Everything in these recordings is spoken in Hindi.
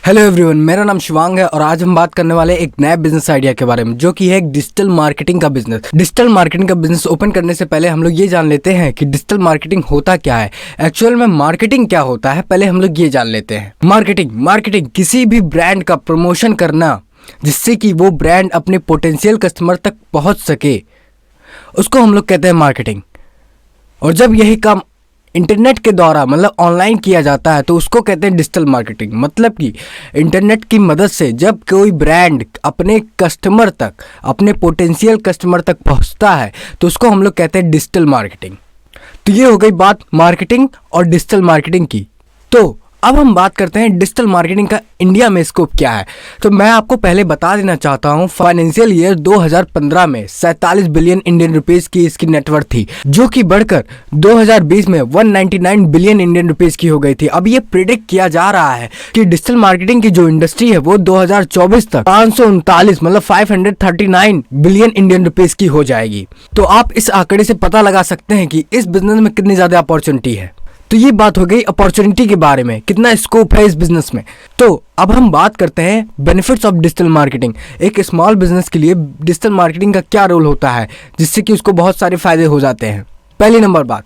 हेलो एवरीवन, मेरा नाम शिवांग है और आज हम बात करने वाले एक नया बिजनेस आइडिया के बारे में जो कि है एक डिजिटल मार्केटिंग का बिजनेस। डिजिटल मार्केटिंग का बिजनेस ओपन करने से पहले हम लोग ये जान लेते हैं कि डिजिटल मार्केटिंग होता क्या है, एक्चुअल में मार्केटिंग क्या होता है। पहले हम लोग ये जान लेते हैं। मार्केटिंग किसी भी ब्रांड का प्रमोशन करना जिससे कि वो ब्रांड अपने पोटेंशियल कस्टमर तक पहुंच सके, उसको हम लोग कहते हैं मार्केटिंग। और जब यही काम इंटरनेट के द्वारा मतलब ऑनलाइन किया जाता है तो उसको कहते हैं डिजिटल मार्केटिंग। मतलब कि इंटरनेट की मदद से जब कोई ब्रांड अपने कस्टमर तक, अपने पोटेंशियल कस्टमर तक पहुंचता है तो उसको हम लोग कहते हैं डिजिटल मार्केटिंग। तो ये हो गई बात मार्केटिंग और डिजिटल मार्केटिंग की। तो अब हम बात करते हैं डिजिटल मार्केटिंग का इंडिया में स्कोप क्या है। तो मैं आपको पहले बता देना चाहता हूं, फाइनेंशियल ईयर 2015 में 47 बिलियन इंडियन रुपीस की इसकी नेटवर्थ थी, जो कि बढ़कर 2020 में 199 बिलियन इंडियन रुपीस की हो गई थी। अब ये प्रिडिक्ट किया जा रहा है कि डिजिटल मार्केटिंग की जो इंडस्ट्री है वो 2024 तक 539 मतलब 539 बिलियन इंडियन रुपीस की हो जाएगी। तो आप इस आंकड़े से पता लगा सकते हैं कि इस बिजनेस में कितनी ज्यादा अपॉर्चुनिटी है। तो ये बात हो गई अपॉर्चुनिटी के बारे में, कितना स्कोप है इस बिजनेस में। तो अब हम बात करते हैं बेनिफिट्स ऑफ डिजिटल मार्केटिंग। एक स्मॉल बिजनेस के लिए डिजिटल मार्केटिंग का क्या रोल होता है जिससे कि उसको बहुत सारे फायदे हो जाते हैं। पहली नंबर बात,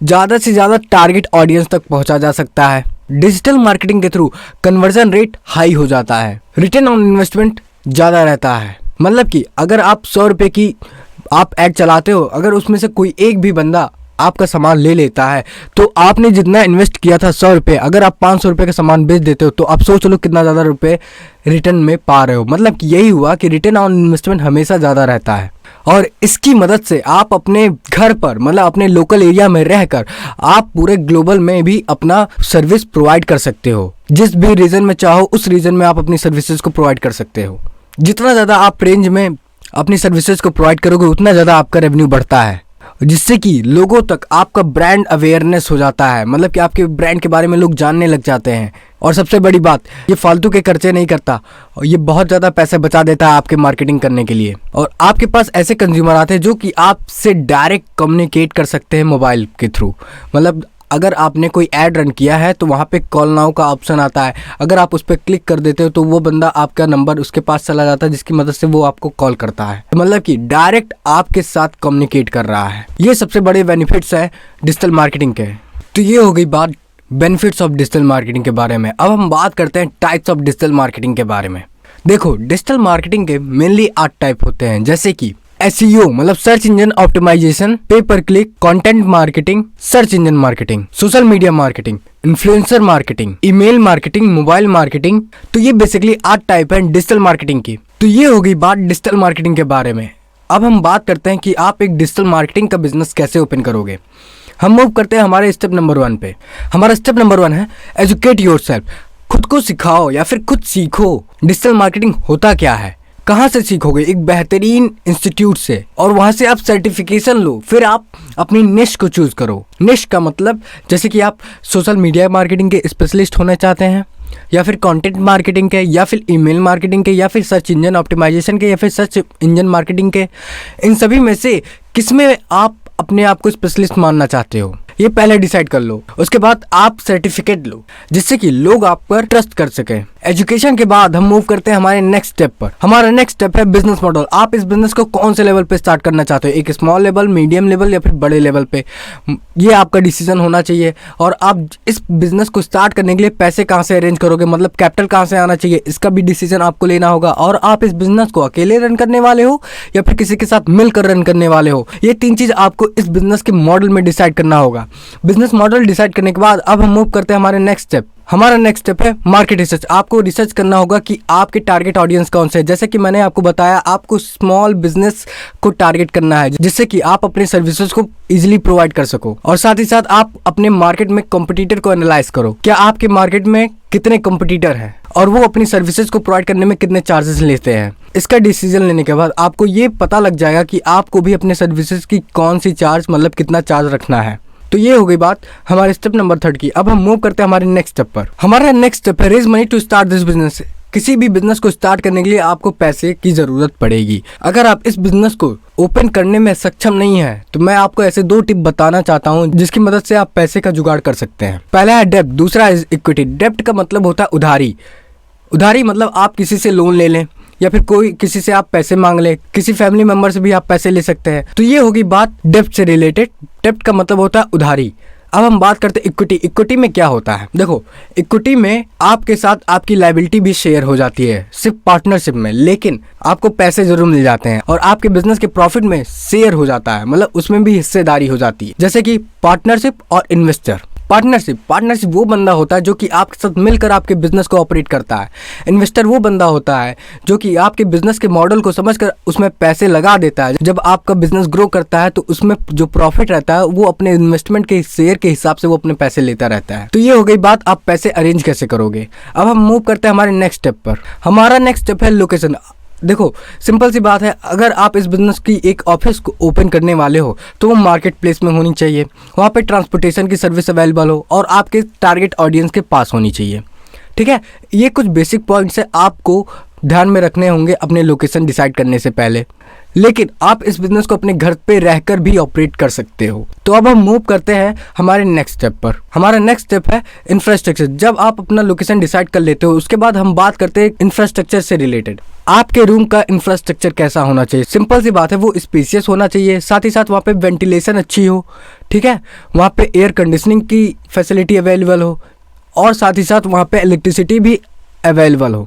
ज़्यादा से ज़्यादा टारगेट ऑडियंस तक पहुंचा जा सकता है। डिजिटल मार्केटिंग के थ्रू कन्वर्जन रेट हाई हो जाता है, रिटर्न ऑन इन्वेस्टमेंट ज़्यादा रहता है। मतलब कि अगर आप 100 रुपये की आप ऐड चलाते हो, अगर उसमें से कोई एक भी बंदा आपका सामान ले लेता है तो आपने जितना इन्वेस्ट किया था 100 रुपये, अगर आप 500 रुपये का सामान बेच देते हो तो आप सोच लो कितना ज़्यादा रुपये रिटर्न में पा रहे हो। मतलब कि यही हुआ कि रिटर्न ऑन इन्वेस्टमेंट हमेशा ज़्यादा रहता है। और इसकी मदद से आप अपने घर पर मतलब अपने लोकल एरिया में रहकर आप पूरे ग्लोबल में भी अपना सर्विस प्रोवाइड कर सकते हो। जिस भी रीजन में चाहो उस रीजन में आप अपनी सर्विसेज को प्रोवाइड कर सकते हो। जितना ज़्यादा आप रेंज में अपनी सर्विसेज को प्रोवाइड करोगे उतना ज़्यादा आपका रेवेन्यू बढ़ता है, जिससे कि लोगों तक आपका ब्रांड अवेयरनेस हो जाता है। मतलब कि आपके ब्रांड के बारे में लोग जानने लग जाते हैं। और सबसे बड़ी बात, ये फालतू के खर्चे नहीं करता और ये बहुत ज़्यादा पैसे बचा देता है आपके मार्केटिंग करने के लिए। और आपके पास ऐसे कंज्यूमर आते हैं जो कि आपसे डायरेक्ट कम्युनिकेट कर सकते हैं मोबाइल के थ्रू। मतलब अगर आपने कोई ऐड रन किया है तो वहाँ पे कॉल नाउ का ऑप्शन आता है, अगर आप उस पर क्लिक कर देते हो तो वो बंदा आपका नंबर उसके पास चला जाता है जिसकी मदद से वो आपको कॉल करता है। मतलब कि डायरेक्ट आपके साथ कम्युनिकेट कर रहा है। ये सबसे बड़े बेनिफिट्स है डिजिटल मार्केटिंग के। तो ये हो गई बात बेनिफिट्स ऑफ डिजिटल मार्केटिंग के बारे में। अब हम बात करते हैं टाइप्स ऑफ डिजिटल मार्केटिंग के बारे में। देखो, डिजिटल मार्केटिंग के मेनली 8 टाइप होते हैं, जैसे कि SEO मतलब सर्च इंजन ऑप्टिमाइजेशन, पे पर click, content marketing, search engine marketing, social media marketing, influencer marketing, email marketing, mobile marketing. तो ये बेसिकली 8 टाइप है डिजिटल मार्केटिंग की। तो ये हो गई बात डिजिटल मार्केटिंग के बारे में। अब हम बात करते हैं कि आप एक डिजिटल मार्केटिंग का बिजनेस कैसे ओपन करोगे। हम मूव करते हैं हमारे स्टेप नंबर 1 पे। हमारा स्टेप नंबर 1 है एजुकेट योरसेल्फ। खुद को सिखाओ या फिर खुद सीखो डिजिटल मार्केटिंग होता क्या है। कहाँ से सीखोगे? एक बेहतरीन इंस्टीट्यूट से, और वहाँ से आप सर्टिफिकेशन लो। फिर आप अपनी निश को चूज करो। निश का मतलब जैसे कि आप सोशल मीडिया मार्केटिंग के स्पेशलिस्ट होना चाहते हैं, या फिर कंटेंट मार्केटिंग के, या फिर ईमेल मार्केटिंग के, या फिर सर्च इंजन ऑप्टिमाइजेशन के, या फिर सर्च इंजन मार्केटिंग के। इन सभी में से किसमें आप अपने आप को स्पेशलिस्ट मानना चाहते हो, ये पहले डिसाइड कर लो। उसके बाद आप सर्टिफिकेट लो जिससे कि लोग आप पर ट्रस्ट कर सके। एजुकेशन के बाद हम मूव करते हैं हमारे नेक्स्ट स्टेप पर। हमारा नेक्स्ट स्टेप है बिजनेस मॉडल। आप इस बिजनेस को कौन से लेवल पे स्टार्ट करना चाहते हो, एक स्मॉल लेवल, मीडियम लेवल या फिर बड़े लेवल पे, ये आपका डिसीजन होना चाहिए। और आप इस बिजनेस को स्टार्ट करने के लिए पैसे कहाँ से अरेंज करोगे, मतलब कैपिटल कहाँ से आना चाहिए, इसका भी डिसीजन आपको लेना होगा। और आप इस बिजनेस को अकेले रन करने वाले हो या फिर किसी के साथ मिलकर रन करने वाले हो, ये 3 चीज आपको इस बिजनेस के मॉडल में डिसाइड करना होगा। बिजनेस मॉडल डिसाइड करने के बाद अब हम मूव करते हैं हमारे नेक्स्ट स्टेप। हमारा नेक्स्ट स्टेप है मार्केट रिसर्च। आपको रिसर्च करना होगा कि आपके टारगेट ऑडियंस कौन से है। जैसे कि मैंने आपको बताया, आपको स्मॉल बिजनेस को टारगेट करना है जिससे कि आप अपने सर्विसेज को इजीली प्रोवाइड कर सको। और साथ ही साथ आप अपने मार्केट में कंपटीटर को एनालाइज करो, क्या आपके मार्केट में कितने कंपटीटर हैं और वो अपनी सर्विसेज को प्रोवाइड करने में कितने चार्जेस लेते हैं। इसका डिसीजन लेने के बाद आपको ये पता लग जाएगा कि आपको भी अपने सर्विसेज की कौन सी चार्ज, मतलब कितना चार्ज रखना है। तो ये हो गई बात हमारे स्टेप नंबर 3 की। अब हम मूव करते हैं हमारे नेक्स्ट स्टेप पर। हमारा नेक्स्ट स्टेप है raise money to start this business. किसी भी बिजनेस को स्टार्ट करने के लिए आपको पैसे की जरूरत पड़ेगी। अगर आप इस बिजनेस को ओपन करने में सक्षम नहीं है तो मैं आपको ऐसे 2 टिप बताना चाहता हूं जिसकी मदद से आप पैसे का जुगाड़ कर सकते हैं। पहला है डेब्ट, दूसरा है इक्विटी। डेब्ट का मतलब होता है उधारी, उधारी मतलब आप किसी से लोन ले लें या फिर कोई किसी से आप पैसे मांग ले, किसी फैमिली मेंबर से भी आप पैसे ले सकते हैं। तो ये होगी बात डेब्ट से रिलेटेड। डेब्ट का मतलब होता है उधारी। अब हम बात करते हैं इक्विटी। इक्विटी में क्या होता है? देखो, इक्विटी में आपके साथ आपकी लायबिलिटी भी शेयर हो जाती है, सिर्फ पार्टनरशिप में, लेकिन आपको पैसे जरूर मिल जाते हैं और आपके बिजनेस के प्रॉफिट में शेयर हो जाता है, मतलब उसमें भी हिस्सेदारी हो जाती है। जैसे कि पार्टनरशिप और इन्वेस्टर। पार्टनरशिप वो बंदा होता है जो कि आपके साथ मिलकर आपके बिजनेस को ऑपरेट करता है। इन्वेस्टर वो बंदा होता है जो कि आपके बिजनेस के मॉडल को समझकर उसमें पैसे लगा देता है। जब आपका बिजनेस ग्रो करता है तो उसमें जो प्रॉफिट रहता है वो अपने इन्वेस्टमेंट के शेयर के हिसाब से वो अपने पैसे लेता रहता है। तो ये हो गई बात, आप पैसे अरेंज कैसे करोगे। अब हम मूव करते हैं हमारे नेक्स्ट स्टेप पर। हमारा नेक्स्ट स्टेप है लोकेशन। देखो, सिंपल सी बात है, अगर आप इस बिजनेस की एक ऑफिस को ओपन करने वाले हो तो वो मार्केट प्लेस में होनी चाहिए, वहाँ पे ट्रांसपोर्टेशन की सर्विस अवेलेबल हो और आपके टारगेट ऑडियंस के पास होनी चाहिए। ठीक है, ये कुछ बेसिक पॉइंट्स है आपको ध्यान में रखने होंगे अपने लोकेशन डिसाइड करने से पहले। लेकिन आप इस बिजनेस को अपने घर पे रहकर भी ऑपरेट कर सकते हो। तो अब हम मूव करते हैं हमारे नेक्स्ट स्टेप पर। हमारा नेक्स्ट स्टेप है इंफ्रास्ट्रक्चर। जब आप अपना लोकेशन डिसाइड कर लेते हो उसके बाद हम बात करते हैं इंफ्रास्ट्रक्चर से रिलेटेड। आपके रूम का इंफ्रास्ट्रक्चर कैसा होना चाहिए? सिंपल सी बात है, वो स्पेसियस होना चाहिए, साथ ही साथ वहाँ पे वेंटिलेशन अच्छी हो। ठीक है, वहाँ पे एयर कंडीशनिंग की फैसिलिटी अवेलेबल हो और साथ ही साथ वहाँ पे इलेक्ट्रिसिटी भी अवेलेबल हो।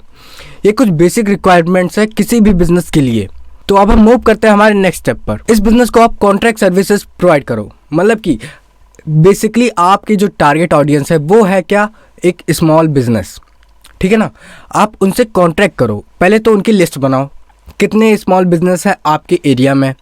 ये कुछ बेसिक रिक्वायरमेंट्स है किसी भी बिजनेस के लिए। तो अब हम मूव करते हैं हमारे नेक्स्ट स्टेप पर। इस बिजनेस को आप कॉन्ट्रैक्ट सर्विसेज प्रोवाइड करो, मतलब कि बेसिकली आपकी जो टारगेट ऑडियंस है वो है क्या? एक स्मॉल बिजनेस। ठीक है ना, आप उनसे कॉन्ट्रैक्ट करो। पहले तो उनकी लिस्ट बनाओ, कितने स्मॉल बिजनेस है आपके एरिया में।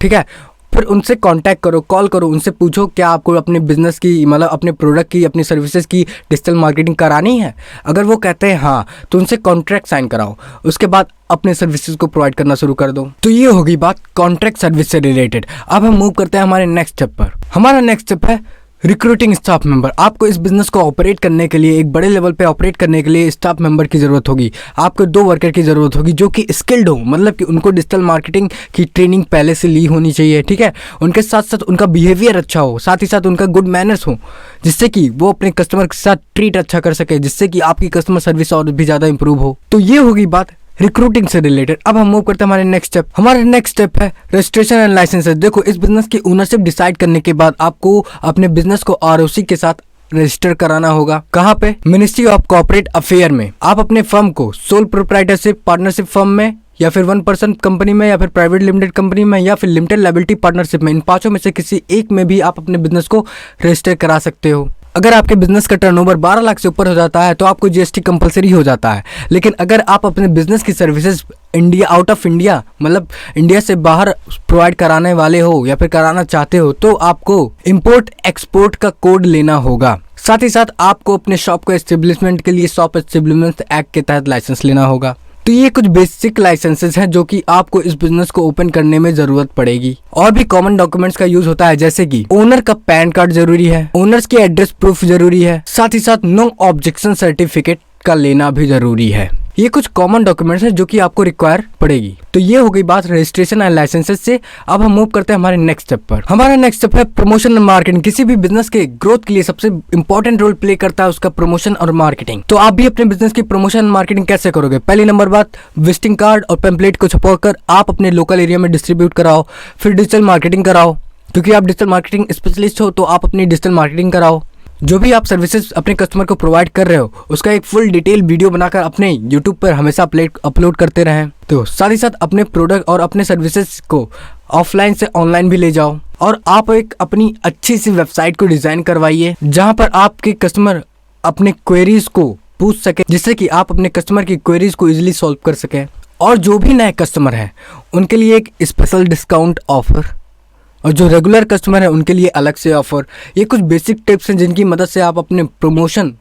ठीक है, फिर उनसे कांटेक्ट करो, कॉल करो, उनसे पूछो क्या आपको अपने बिजनेस की, मतलब अपने प्रोडक्ट की, अपनी सर्विसेज की डिजिटल मार्केटिंग करानी है। अगर वो कहते हैं हाँ, तो उनसे कॉन्ट्रैक्ट साइन कराओ, उसके बाद अपने सर्विसेज को प्रोवाइड करना शुरू कर दो। तो ये होगी बात कॉन्ट्रैक्ट सर्विस से रिलेटेड। अब हम मूव करते हैं हमारे नेक्स्ट स्टेप पर। हमारा नेक्स्ट स्टेप है रिक्रूटिंग स्टाफ मेंबर। आपको इस बिजनेस को ऑपरेट करने के लिए, एक बड़े लेवल पे ऑपरेट करने के लिए स्टाफ मेंबर की ज़रूरत होगी। आपको 2 वर्कर की ज़रूरत होगी जो कि स्किल्ड हो, मतलब कि उनको डिजिटल मार्केटिंग की ट्रेनिंग पहले से ली होनी चाहिए। ठीक है, उनके साथ साथ उनका बिहेवियर अच्छा हो, साथ ही साथ उनका गुड मैनर्स हो, जिससे कि वो अपने कस्टमर के साथ ट्रीट अच्छा कर सके, जिससे कि आपकी कस्टमर सर्विस और भी ज़्यादा इंप्रूव हो। तो ये होगी बात रिक्रूटिंग से रिलेटेड। अब हम मूव करते हैं हमारे नेक्स्ट स्टेप। हमारा नेक्स्ट स्टेप है रजिस्ट्रेशन एंड लाइसेंसेस। देखो, इस बिजनेस की ओनरशिप डिसाइड करने के बाद आपको अपने बिजनेस को आरओसी के साथ रजिस्टर कराना होगा। कहाँ पे? मिनिस्ट्री ऑफ कॉर्पोरेट अफेयर में। आप अपने फर्म को सोल प्रोप्राइटरशिप पार्टनरशिप फर्म में, या फिर 1% कंपनी में, या फिर प्राइवेट लिमिटेड कंपनी में, या फिर लिमिटेड लायबिलिटी पार्टनरशिप में, इन 5 में से किसी एक में भी आप अपने बिजनेस को रजिस्टर करा सकते हो। अगर आपके बिजनेस का टर्नओवर 12 लाख से ऊपर हो जाता है तो आपको जीएसटी कंपलसरी हो जाता है। लेकिन अगर आप अपने बिजनेस की services India, out of India, मतलब इंडिया से बाहर प्रोवाइड कराने वाले हो या फिर कराना चाहते हो, तो आपको इंपोर्ट एक्सपोर्ट का कोड लेना होगा। साथ ही साथ आपको अपने शॉप को एस्टेब्लिशमेंट के लिए शॉप एस्टेब्लिशमेंट एक्ट के तहत लाइसेंस लेना होगा। तो ये कुछ बेसिक लाइसेंसेस हैं जो कि आपको इस बिजनेस को ओपन करने में जरूरत पड़ेगी। और भी कॉमन डॉक्यूमेंट्स का यूज होता है, जैसे कि ओनर का पैन कार्ड जरूरी है, ओनर्स की एड्रेस प्रूफ जरूरी है, साथ ही साथ नो ऑब्जेक्शन सर्टिफिकेट का लेना भी जरूरी है। ये कुछ कॉमन डॉक्यूमेंट्स हैं जो कि आपको रिक्वायर पड़ेगी। तो ये हो गई बात रजिस्ट्रेशन एंड लाइसेंसेस से। अब हम मूव करते हैं हमारे नेक्स्ट स्टेप पर। हमारा नेक्स्ट स्टेप है प्रमोशन एंड मार्केटिंग। किसी भी बिजनेस के ग्रोथ के लिए सबसे इंपॉर्टेंट रोल प्ले करता है उसका प्रमोशन और मार्केटिंग। तो आप भी अपने बिजनेस की प्रमोशन एंड मार्केटिंग कैसे करोगे? पहली नंबर बात, विजिटिंग कार्ड और पेम्पलेट को छपवाकर आप अपने लोकल एरिया में डिस्ट्रीब्यूट कराओ। फिर डिजिटल मार्केटिंग कराओ, क्योंकि आप डिजिटल मार्केटिंग स्पेशलिस्ट हो तो आप अपनी डिजिटल मार्केटिंग कराओ। जो भी आप सर्विसेज अपने कस्टमर को प्रोवाइड कर रहे हो उसका एक फुल डिटेल वीडियो बनाकर अपने यूट्यूब पर हमेशा अपलोड करते रहें। तो साथ ही साथ अपने प्रोडक्ट और अपने सर्विसेज को ऑफलाइन से ऑनलाइन भी ले जाओ। और आप एक अपनी अच्छी सी वेबसाइट को डिज़ाइन करवाइए जहां पर आपके कस्टमर अपने क्वेरीज को पूछ सके, जिससे कि आप अपने कस्टमर की क्वेरीज को ईजिली सॉल्व कर सकें। और जो भी नए कस्टमर हैं उनके लिए एक स्पेशल डिस्काउंट ऑफर, और जो रेगुलर कस्टमर है उनके लिए अलग से ऑफर। ये कुछ बेसिक टिप्स हैं जिनकी मदद से आप अपने प्रमोशन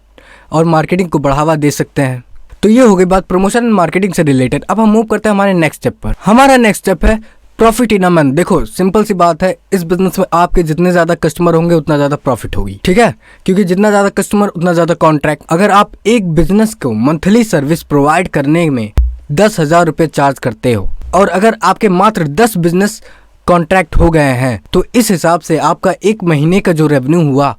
और मार्केटिंग को बढ़ावा दे सकते हैं। तो ये हो गई बात प्रमोशन एंड मार्केटिंग से रिलेटेड। अब हम मूव करते हैं हमारे नेक्स्ट स्टेप पर। हमारा नेक्स्ट स्टेप है प्रॉफिट इन अ मंथ। देखो, सिंपल सी बात है, इस बिजनेस में आपके जितने ज़्यादा कस्टमर होंगे उतना ज़्यादा प्रॉफिट होगी। ठीक है, क्योंकि जितना ज़्यादा कस्टमर उतना ज़्यादा कॉन्ट्रैक्ट। अगर आप एक बिजनेस को मंथली सर्विस प्रोवाइड करने में 10,000 रुपये चार्ज करते हो और अगर आपके मात्र 10 बिजनेस कॉन्ट्रैक्ट हो गए हैं तो इस हिसाब से आपका एक महीने का जो रेवेन्यू हुआ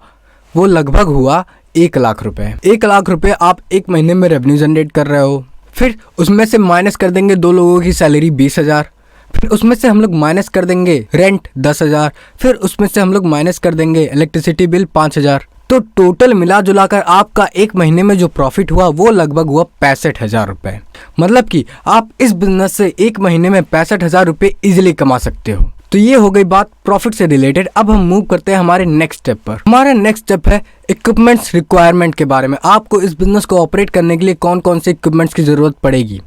वो लगभग हुआ 1,00,000 रुपए। 1,00,000 रुपए आप एक महीने में रेवेन्यू जनरेट कर रहे हो। फिर उसमें से माइनस कर देंगे 2 लोगों की सैलरी 20,000। फिर उसमें से हम लोग माइनस कर देंगे रेंट 10,000। फिर उसमें से हम लोग माइनस कर देंगे इलेक्ट्रिसिटी बिल 5,000। तो टोटल मिला जुलाकर आपका एक महीने में जो प्रॉफिट हुआ वो लगभग हुआ 65,000 रुपए। मतलब कि आप इस बिजनेस से एक महीने में 65,000 रुपए इजिली कमा सकते हो। तो ये हो गई बात प्रॉफिट से रिलेटेड। अब हम मूव करते हैं हमारे नेक्स्ट स्टेप पर। हमारा नेक्स्ट स्टेप है इक्विपमेंट्स रिक्वायरमेंट के बारे में। आपको इस बिजनेस को ऑपरेट करने के लिए कौन कौन से इक्विपमेंट्स की ज़रूरत पड़ेगी।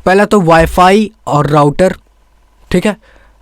पहला तो वाईफाई और राउटर, ठीक है,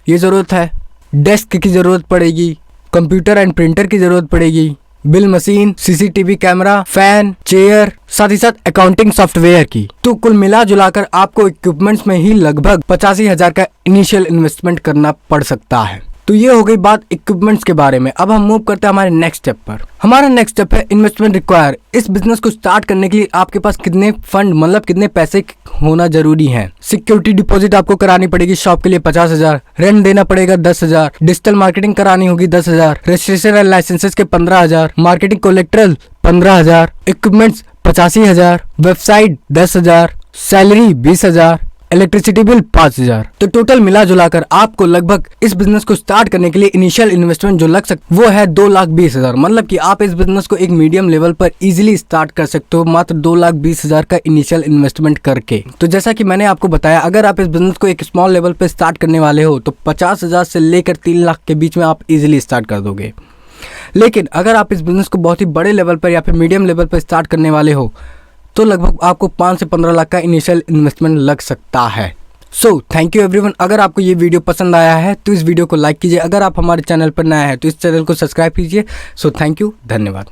ये ज़रूरत है। डेस्क की ज़रूरत पड़ेगी, कंप्यूटर एंड प्रिंटर की ज़रूरत पड़ेगी, bill machine, CCTV camera, fan, chair, साथ ही साथ अकाउंटिंग सॉफ्टवेयर की। तो कुल मिला जुलाकर आपको इक्विपमेंट्स में ही लगभग 85,000 का इनिशियल इन्वेस्टमेंट करना पड़ सकता है। तो ये हो गई बात इक्विपमेंट्स के बारे में। अब हम मूव करते हैं हमारे नेक्स्ट स्टेप पर। हमारा नेक्स्ट स्टेप है इन्वेस्टमेंट रिक्वायर। इस बिजनेस को स्टार्ट करने के लिए आपके पास कितने फंड, मतलब कितने पैसे होना जरूरी है। सिक्योरिटी डिपॉजिट आपको करानी पड़ेगी शॉप के लिए 50,000, रेंट देना पड़ेगा 10,000, डिजिटल मार्केटिंग करानी होगी 10,000, रजिस्ट्रेशन एंड लाइसेंसेस के 15,000, marketing colorectal 15,000, equipments 85,000, website 10,000, salary 20,000, electricity bill 5,000। तो टोटल मिला जुलाकर आपको लगभग इस बिजनेस को स्टार्ट करने के लिए इनिशियल इन्वेस्टमेंट जो लग सकता वो है 2,20,000। मतलब कि आप इस बिजनेस को एक मीडियम लेवल पर इजीली स्टार्ट कर सकते हो मात्र 2,20,000 का इनिशियल इन्वेस्टमेंट करके। तो जैसा कि मैंने आपको बताया, अगर आप इस बिजनेस को एक स्मॉल लेवल पर स्टार्ट करने वाले हो तो 50,000 से लेकर 3 लाख के बीच में आप इजिली स्टार्ट कर दोगे। लेकिन अगर आप इस बिजनेस को बहुत ही बड़े लेवल पर या फिर मीडियम लेवल पर स्टार्ट करने वाले हो तो लगभग आपको 5 से 15 लाख का इनिशियल इन्वेस्टमेंट लग सकता है। So thank you everyone. अगर आपको ये वीडियो पसंद आया है तो इस वीडियो को लाइक कीजिए। अगर आप हमारे चैनल पर नया है तो इस चैनल को सब्सक्राइब कीजिए। सो थैंक यू, धन्यवाद।